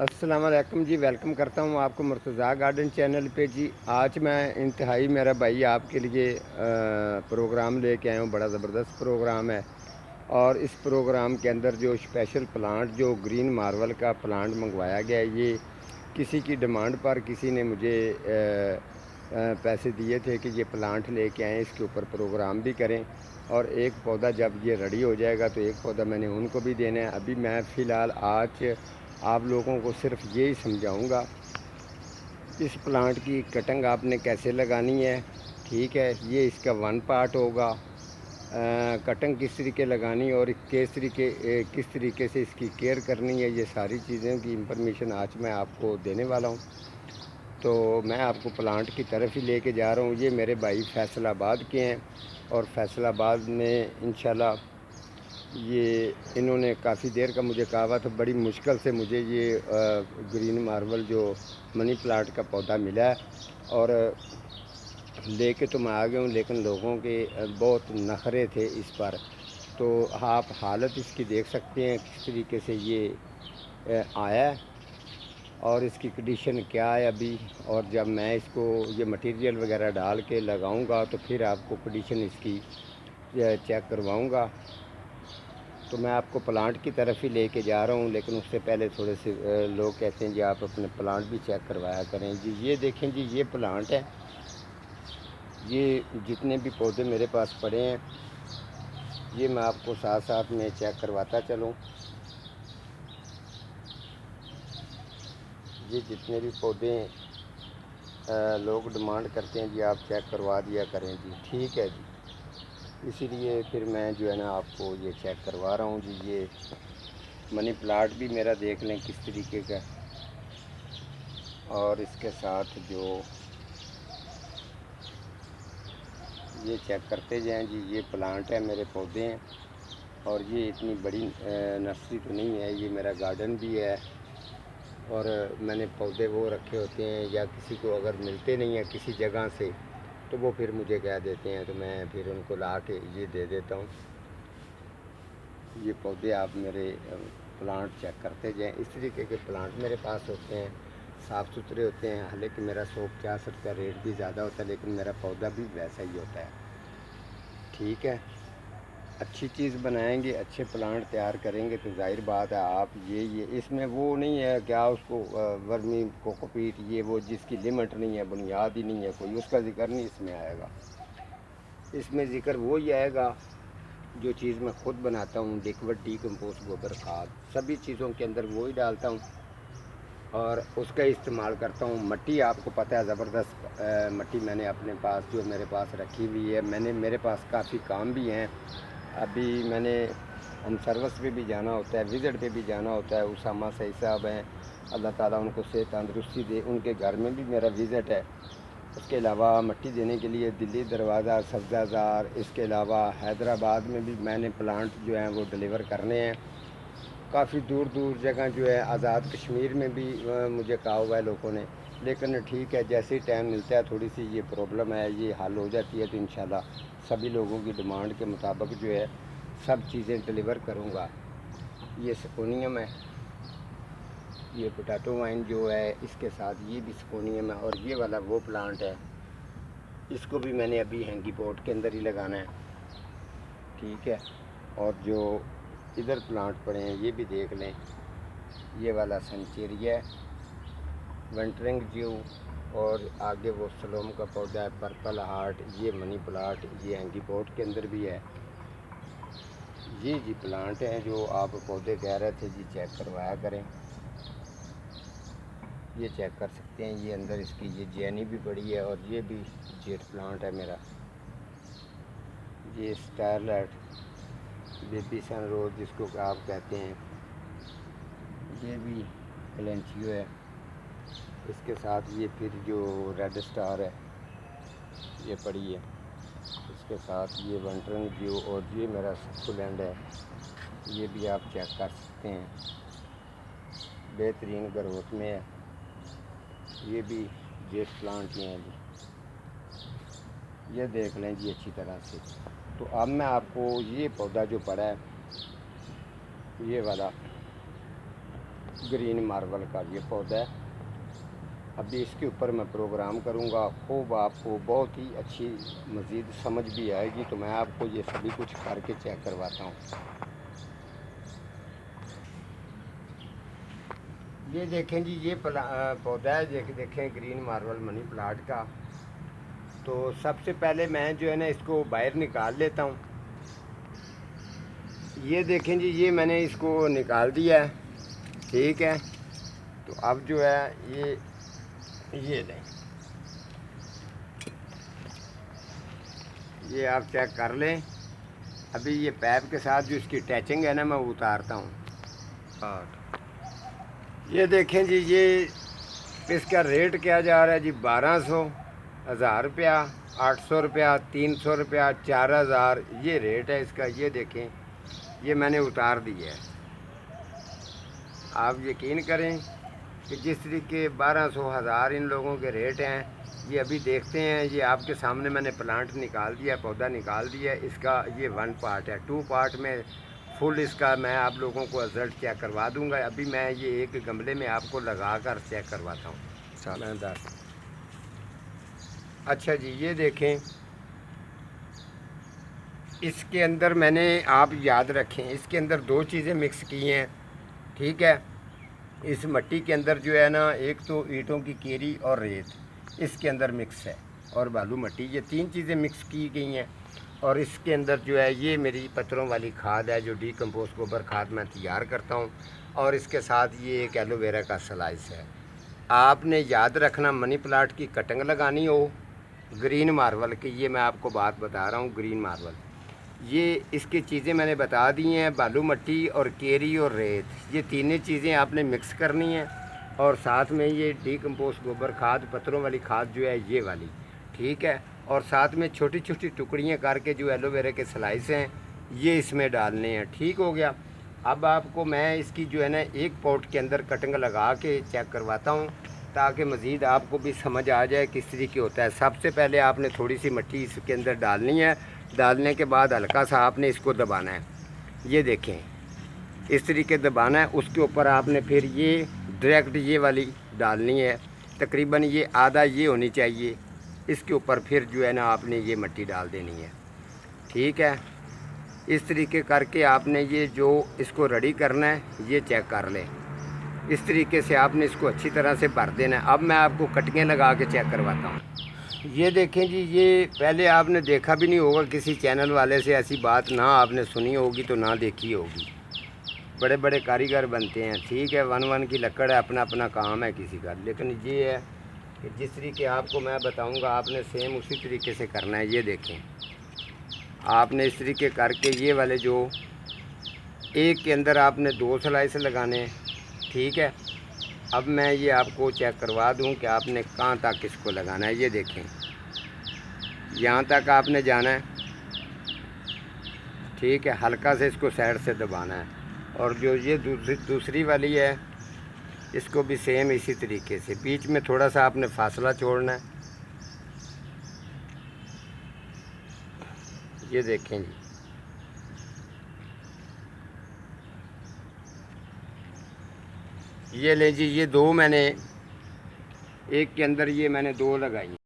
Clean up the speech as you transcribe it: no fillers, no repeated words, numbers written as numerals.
अस्सलाम वालेकुम जी। वेलकम करता हूँ आपको मुर्तज़ा गार्डन चैनल पे जी। आज मैं इंतहाई मेरा भाई आपके लिए प्रोग्राम लेके आया हूँ। बड़ा ज़बरदस्त प्रोग्राम है और इस प्रोग्राम के अंदर जो स्पेशल प्लांट जो ग्रीन मार्वल का प्लांट मंगवाया गया है, ये किसी की डिमांड पर किसी ने मुझे पैसे दिए थे कि ये प्लांट लेके आएँ, इसके ऊपर प्रोग्राम भी करें और एक पौधा जब ये रेडी हो जाएगा तो एक पौधा मैंने उनको भी देना है। अभी मैं फ़िलहाल आज आप लोगों को सिर्फ यही समझाऊंगा इस प्लांट की कटिंग आपने कैसे लगानी है। ठीक है, ये इसका वन पार्ट होगा। कटिंग किस तरीके लगानी और किस तरीके से इसकी केयर करनी है, ये सारी चीज़ों की इंफॉर्मेशन आज मैं आपको देने वाला हूँ। तो मैं आपको प्लांट की तरफ ही लेके जा रहा हूँ। ये मेरे भाई फैसलाबाद के हैं और फैसलाबाद में इंशाल्लाह ये इन्होंने काफ़ी देर का मुझे कहा हुआ था। बड़ी मुश्किल से मुझे ये ग्रीन मार्बल जो मनी प्लांट का पौधा मिला है और लेके तो मैं आ गया हूँ, लेकिन लोगों के बहुत नखरे थे इस पर। तो आप हालत इसकी देख सकते हैं किस तरीके से ये आया है और इसकी कंडीशन क्या है अभी। और जब मैं इसको ये मटेरियल वगैरह डाल के लगाऊंगा तो फिर आपको कंडीशन इसकी चेक करवाऊंगा। तो मैं आपको प्लांट की तरफ ही लेके जा रहा हूँ, लेकिन उससे पहले थोड़े से लोग कहते हैं जी आप अपने प्लांट भी चेक करवाया करें जी। ये देखें जी, ये प्लांट है। ये जितने भी पौधे मेरे पास पड़े हैं ये मैं आपको साथ साथ में चेक करवाता चलूँ। ये जितने भी पौधे लोग डिमांड करते हैं जी आप चेक करवा दिया करें जी। ठीक है जी, इसीलिए फिर मैं जो है ना आपको ये चेक करवा रहा हूँ जी। ये मनी प्लांट भी मेरा देख लें किस तरीके का, और इसके साथ जो ये चेक करते जाएं जी। ये प्लांट है, मेरे पौधे हैं और ये इतनी बड़ी नर्सरी तो नहीं है, ये मेरा गार्डन भी है। और मैंने पौधे वो रखे होते हैं या किसी को अगर मिलते नहीं हैं किसी जगह से तो वो फिर मुझे कह देते हैं, तो मैं फिर उनको ला के ये दे देता हूँ। ये पौधे आप मेरे प्लांट चेक करते जाएं। इस तरीके के प्लांट मेरे पास होते हैं, साफ़ सुथरे होते हैं। हालांकि मेरा 150 का रेट भी ज़्यादा होता है, लेकिन मेरा पौधा भी वैसा ही होता है। ठीक है, अच्छी चीज़ बनाएंगे, अच्छे प्लांट तैयार करेंगे तो जाहिर बात है आप ये इसमें वो नहीं है क्या उसको वर्मी कोकोपीट ये वो जिसकी लिमिट नहीं है, बुनियाद ही नहीं है कोई, उसका जिक्र नहीं इसमें आएगा। इसमें जिक्र वो ही आएगा जो चीज़ मैं खुद बनाता हूँ, लिक्विड डीकम्पोस्ट गोबर खाद, सभी चीज़ों के अंदर वो ही डालता हूँ और उसका इस्तेमाल करता हूँ। मिट्टी आपको पता है ज़बरदस्त मिट्टी मैंने अपने पास जो मेरे पास रखी हुई है। मेरे पास काफ़ी काम भी हैं। अभी मैंने हम सर्विस पे भी जाना होता है, विज़िट पे भी जाना होता है। उसामा सही साहब हैं, अल्लाह ताला उनको सेहत तंदरुस्ती दे, उनके घर में भी मेरा विज़िट है। उसके अलावा मिट्टी देने के लिए दिल्ली दरवाज़ा, सब्ज़ाज़ार, इसके अलावा हैदराबाद में भी मैंने प्लांट जो हैं वो डिलीवर करने हैं। काफ़ी दूर दूर जगह जो है, आज़ाद कश्मीर में भी मुझे कहा हुआ है लोगों ने। लेकिन ठीक है, जैसे ही टाइम मिलता है थोड़ी सी ये प्रॉब्लम है, ये हल हो जाती है तो इंशाल्लाह सभी लोगों की डिमांड के मुताबिक जो है सब चीज़ें डिलीवर करूँगा। ये सिकोनियम है, ये पोटैटो वाइन जो है इसके साथ ये भी सिकोनियम है और ये वाला वो प्लांट है, इसको भी मैंने अभी हैंगी पॉट के अंदर ही लगाना है। ठीक है, और जो इधर प्लांट पड़े हैं ये भी देख लें। ये वाला सेंचुरिया है, वेंटरिंग ज्यू, और आगे वो सलोम का पौधा है, पर्पल हार्ट, ये मनी प्लांट, ये हैंगी पॉट के अंदर भी है। ये जी प्लांट हैं जो आप पौधे कह रहे थे जी चेक करवाया करें। ये चेक कर सकते हैं, ये अंदर इसकी ये जैनी भी पड़ी है और ये भी जेट प्लांट है मेरा। ये स्टारलाइट, बेबी सन रोज जिसको आप कहते हैं, ये भी कलेंचियो है। इसके साथ ये फिर जो रेड स्टार है ये पड़ी है। इसके साथ ये वेंटरिंग व्यू और ये मेरा सक्कुलेंट है, ये भी आप चेक कर सकते हैं, बेहतरीन ग्रोथ में है। ये भी जेट प्लांट ही हैं जी, ये देख लें जी अच्छी तरह से। तो अब मैं आपको ये पौधा जो पड़ा है ये वाला ग्रीन मार्बल का ये पौधा है। अभी इसके ऊपर मैं प्रोग्राम करूँगा, खूब आपको बहुत ही अच्छी मज़ीद समझ भी आएगी। तो मैं आपको ये सभी कुछ करके चेक करवाता हूँ। ये देखें जी, ये पौधा है, देखें ग्रीन मार्बल मनी प्लांट का। तो सबसे पहले मैं जो है ना इसको बाहर निकाल लेता हूँ। ये देखें जी, ये मैंने इसको निकाल दिया है, ठीक है। तो अब जो है ये लें, ये आप चेक कर लें। अभी ये पैप के साथ जो इसकी टैचिंग है ना, मैं उतारता हूँ। ये देखें जी, ये इसका रेट क्या जा रहा है जी, 1200, 1000 रुपया, 800 रुपया, 300 रुपया, 4000, ये रेट है इसका। ये देखें, ये मैंने उतार दिया है। आप यकीन करें कि जिस तरीके 1200, 1000 इन लोगों के रेट हैं, ये अभी देखते हैं। ये आपके सामने मैंने प्लांट निकाल दिया, पौधा निकाल दिया। इसका ये 1 पार्ट है, 2 पार्ट में फुल इसका मैं आप लोगों को रिज़ल्ट चेक करवा दूंगा। अभी मैं ये एक गमले में आपको लगा कर चेक करवाता हूँ। मैं 10। अच्छा जी, ये देखें, इसके अंदर मैंने, आप याद रखें, इसके अंदर 2 चीज़ें मिक्स की हैं, ठीक है। इस मिट्टी के अंदर जो है ना, एक तो ईंटों की केरी और रेत इसके अंदर मिक्स है, और बालू मिट्टी, ये 3 चीज़ें मिक्स की गई हैं। और इसके अंदर जो है ये मेरी पत्थरों वाली खाद है, जो डीकम्पोस्ट गोबर खाद मैं तैयार करता हूँ। और इसके साथ ये एक एलोवेरा का स्लाइस है। आपने याद रखना, मनी प्लांट की कटिंग लगानी हो ग्रीन मार्बल की, ये मैं आपको बात बता रहा हूँ, ग्रीन मार्बल, ये इसकी चीज़ें मैंने बता दी हैं। बालू मिट्टी और केरी और रेत, ये तीनों चीज़ें आपने मिक्स करनी है। और साथ में ये डीकम्पोस्ट गोबर खाद, पत्थरों वाली खाद जो है ये वाली, ठीक है। और साथ में छोटी छोटी टुकड़ियाँ करके जो एलोवेरा के स्लाइस हैं ये इसमें डालने हैं, ठीक हो गया। अब आपको मैं इसकी जो है ना एक पॉट के अंदर कटिंग लगा के चेक करवाता हूँ, ताकि मज़ीद आपको भी समझ आ जाए किस तरीके होता है। सबसे पहले आपने थोड़ी सी मिट्टी इसके अंदर डालनी है। डालने के बाद हल्का सा आपने इसको दबाना है, ये देखें, इस तरीके दबाना है। उसके ऊपर आपने फिर ये डायरेक्ट ये वाली डालनी है, तकरीबन ये आधा ये होनी चाहिए। इसके ऊपर फिर जो है ना आपने ये मिट्टी डाल देनी है, ठीक है। इस तरीके करके आपने ये जो इसको रेडी करना है, ये चेक कर लें। इस तरीके से आपने इसको अच्छी तरह से भर देना है। अब मैं आपको कटिंगें लगा के चेक करवाता हूँ। ये देखें जी, ये पहले आपने देखा भी नहीं होगा, किसी चैनल वाले से ऐसी बात ना आपने सुनी होगी तो ना देखी होगी। बड़े बड़े कारीगर बनते हैं, ठीक है, वन वन की लकड़ है, अपना अपना काम है किसी का। लेकिन ये है कि जिस तरीके आपको मैं बताऊंगा, आपने सेम उसी तरीके से करना है। ये देखें, आपने इस तरीके करके ये वाले जो एक के अंदर आपने 2 स्लाइस लगाने हैं, ठीक है। अब मैं ये आपको चेक करवा दूं कि आपने कहाँ तक इसको लगाना है। ये देखें, यहाँ तक आपने जाना है, ठीक है। हल्का से इसको साइड से दबाना है। और जो ये दूसरी वाली है, इसको भी सेम इसी तरीके से, बीच में थोड़ा सा आपने फासला छोड़ना है। ये देखें जी, ये ले जी, ये 2 मैंने, एक के अंदर ये मैंने 2 लगाई।